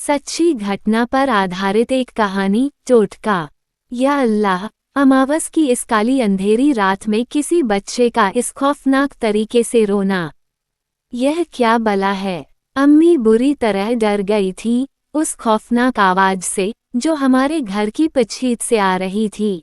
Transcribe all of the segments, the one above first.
सच्ची घटना पर आधारित एक कहानी, टोटका। या अल्लाह, अमावस की इस काली अंधेरी रात में किसी बच्चे का इस खौफनाक तरीके से रोना, यह क्या बला है। अम्मी बुरी तरह डर गई थी उस खौफनाक आवाज से जो हमारे घर की पछीत से आ रही थी।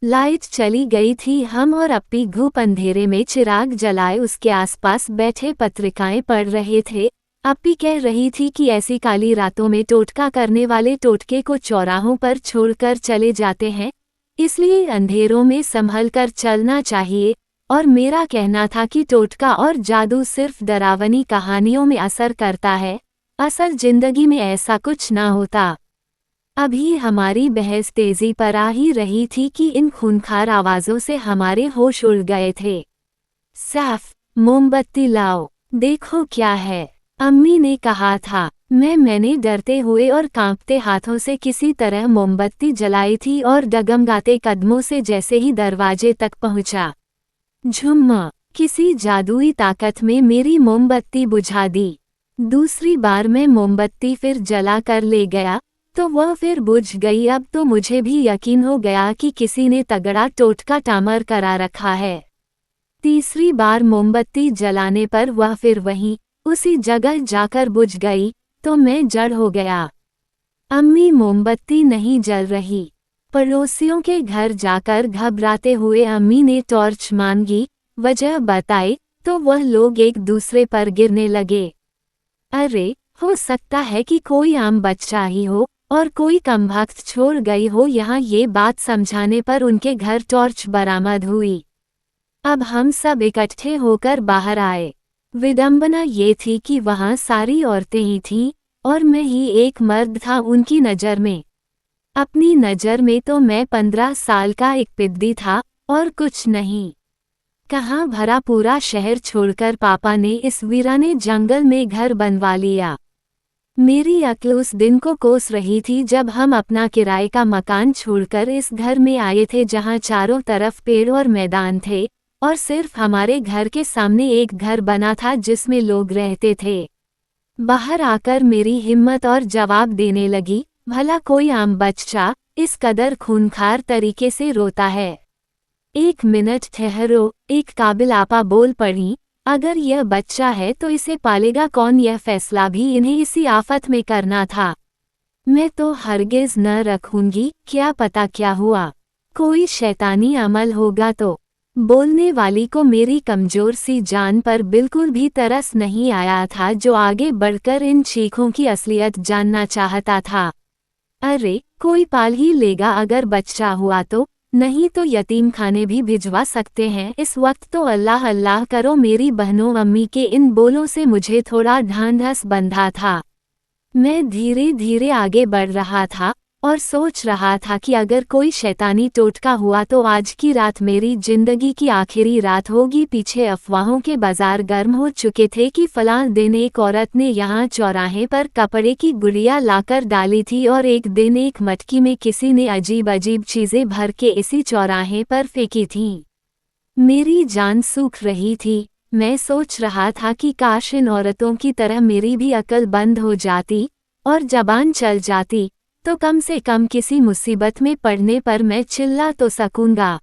लाइट चली गई थी। हम और अप्पी घुप अंधेरे में चिराग जलाए उसके आसपास बैठे पत्रिकाएं पढ़ रहे थे। अप्पी कह रही थी कि ऐसी काली रातों में टोटका करने वाले टोटके को चौराहों पर छोड़कर चले जाते हैं, इसलिए अंधेरों में संभल कर चलना चाहिए। और मेरा कहना था कि टोटका और जादू सिर्फ डरावनी कहानियों में असर करता है, असल जिंदगी में ऐसा कुछ ना होता। अभी हमारी बहस तेजी पर आ ही रही थी कि इन खूंखार आवाज़ों से हमारे होश उड़ गए थे। साफ, मोमबत्ती लाओ, देखो क्या है, अम्मी ने कहा था। मैंने डरते हुए और कांपते हाथों से किसी तरह मोमबत्ती जलाई थी और डगमगाते कदमों से जैसे ही दरवाजे तक पहुंचा, झुम्मा किसी जादुई ताकत में मेरी मोमबत्ती बुझा दी। दूसरी बार मैं मोमबत्ती फिर जला कर ले गया तो वह फिर बुझ गई। अब तो मुझे भी यकीन हो गया कि किसी ने तगड़ा टोटका टामर करा रखा है। तीसरी बार मोमबत्ती जलाने पर वह फिर वहीं उसी जगह जाकर बुझ गई तो मैं जड़ हो गया। अम्मी, मोमबत्ती नहीं जल रही। पड़ोसियों के घर जाकर घबराते हुए अम्मी ने टॉर्च मांगी, वजह बताई तो वह लोग एक दूसरे पर गिरने लगे। अरे, हो सकता है कि कोई आम बच्चा ही हो और कोई कमबख्त छोड़ गई हो यहाँ। ये बात समझाने पर उनके घर टॉर्च बरामद हुई। अब हम सब इकट्ठे होकर बाहर आए। विडंबना ये थी कि वहाँ सारी औरतें ही थीं और मैं ही एक मर्द था उनकी नज़र में। अपनी नज़र में तो मैं 15 साल का एक पिद्दी था और कुछ नहीं। कहाँ भरा पूरा शहर छोड़कर पापा ने इस वीराने जंगल में घर बनवा लिया। मेरी अक्ल उस दिन को कोस रही थी जब हम अपना किराए का मकान छोड़कर इस घर में आए थे जहाँ चारों तरफ पेड़ और मैदान थे और सिर्फ हमारे घर के सामने एक घर बना था जिसमें लोग रहते थे। बाहर आकर मेरी हिम्मत और जवाब देने लगी, भला कोई आम बच्चा इस कदर खूंखार तरीके से रोता है। 1 मिनट ठहरो, एक काबिल आपा बोल पड़ी, अगर यह बच्चा है तो इसे पालेगा कौन? यह फैसला भी इन्हें इसी आफत में करना था। मैं तो हरगिज न रखूंगी, क्या पता क्या हुआ, कोई शैतानी अमल होगा तो। बोलने वाली को मेरी कमजोर सी जान पर बिल्कुल भी तरस नहीं आया था जो आगे बढ़कर इन चीखों की असलियत जानना चाहता था। अरे, कोई पाल ही लेगा अगर बच्चा हुआ तो, नहीं तो यतीम खाने भी भिजवा सकते हैं। इस वक्त तो अल्लाह अल्लाह करो। मेरी बहनों, अम्मी के इन बोलों से मुझे थोड़ा ढांढस बंधा था। मैं धीरे धीरे आगे बढ़ रहा था और सोच रहा था कि अगर कोई शैतानी टोटका हुआ तो आज की रात मेरी जिंदगी की आखिरी रात होगी। पीछे अफवाहों के बाजार गर्म हो चुके थे कि फलां दिन एक औरत ने यहाँ चौराहे पर कपड़े की गुड़िया लाकर डाली थी और एक दिन एक मटकी में किसी ने अजीब अजीब चीजें भर के इसी चौराहे पर फेंकी थीं। मेरी जान सूख रही थी। मैं सोच रहा था कि काश इन औरतों की तरह मेरी भी अकल बंद हो जाती और जबान चल जाती तो कम से कम किसी मुसीबत में पड़ने पर मैं चिल्ला तो सकूंगा।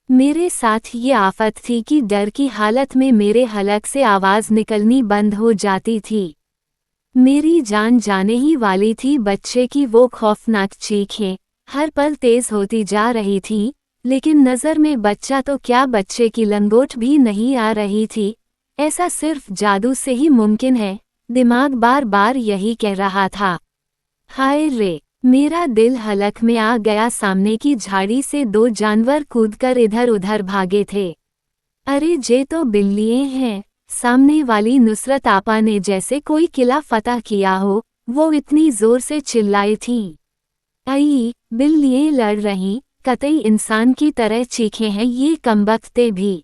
मेरे साथ ये आफत थी कि डर की हालत में मेरे हलक से आवाज़ निकलनी बंद हो जाती थी। मेरी जान जाने ही वाली थी। बच्चे की वो खौफनाक चीखें हर पल तेज होती जा रही थी, लेकिन नज़र में बच्चा तो क्या, बच्चे की लंगोट भी नहीं आ रही थी। ऐसा सिर्फ जादू से ही मुमकिन है, दिमाग बार बार यही कह रहा था। हाय रे, मेरा दिल हलक में आ गया। सामने की झाड़ी से 2 जानवर कूदकर इधर उधर भागे थे। अरे, जे तो बिल्लियाँ हैं। सामने वाली नुसरत आपा ने जैसे कोई किला फतह किया हो, वो इतनी जोर से चिल्लाई थीं। आई, बिल्लियाँ लड़ रहीं, कतई इंसान की तरह चीखे हैं ये कमबख्तें भी।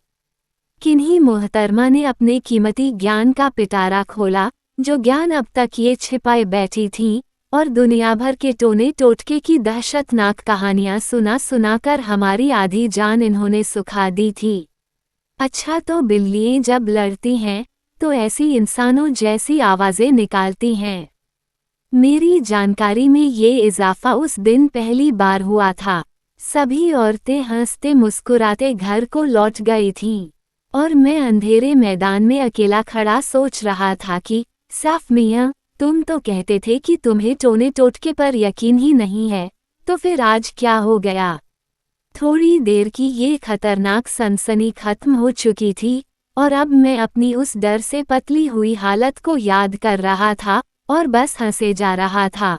किन्हीं मोहतरमा ने अपने कीमती ज्ञान का पिटारा खोला, जो ज्ञान अब तक ये छिपाए बैठी थीं, और दुनिया भर के टोने टोटके की दहशतनाक कहानियां सुना सुनाकर हमारी आधी जान इन्होंने सुखा दी थी। अच्छा, तो बिल्लियाँ जब लड़ती हैं तो ऐसी इंसानों जैसी आवाज़ें निकालती हैं। मेरी जानकारी में ये इजाफा उस दिन पहली बार हुआ था। सभी औरतें हंसते मुस्कुराते घर को लौट गई थीं और मैं अंधेरे मैदान में अकेला खड़ा सोच रहा था कि साफ मियाँ, तुम तो कहते थे कि तुम्हें टोने टोटके पर यकीन ही नहीं है, तो फिर आज क्या हो गया? थोड़ी देर की ये खतरनाक सनसनी खत्म हो चुकी थी और अब मैं अपनी उस डर से पतली हुई हालत को याद कर रहा था और बस हंसे जा रहा था।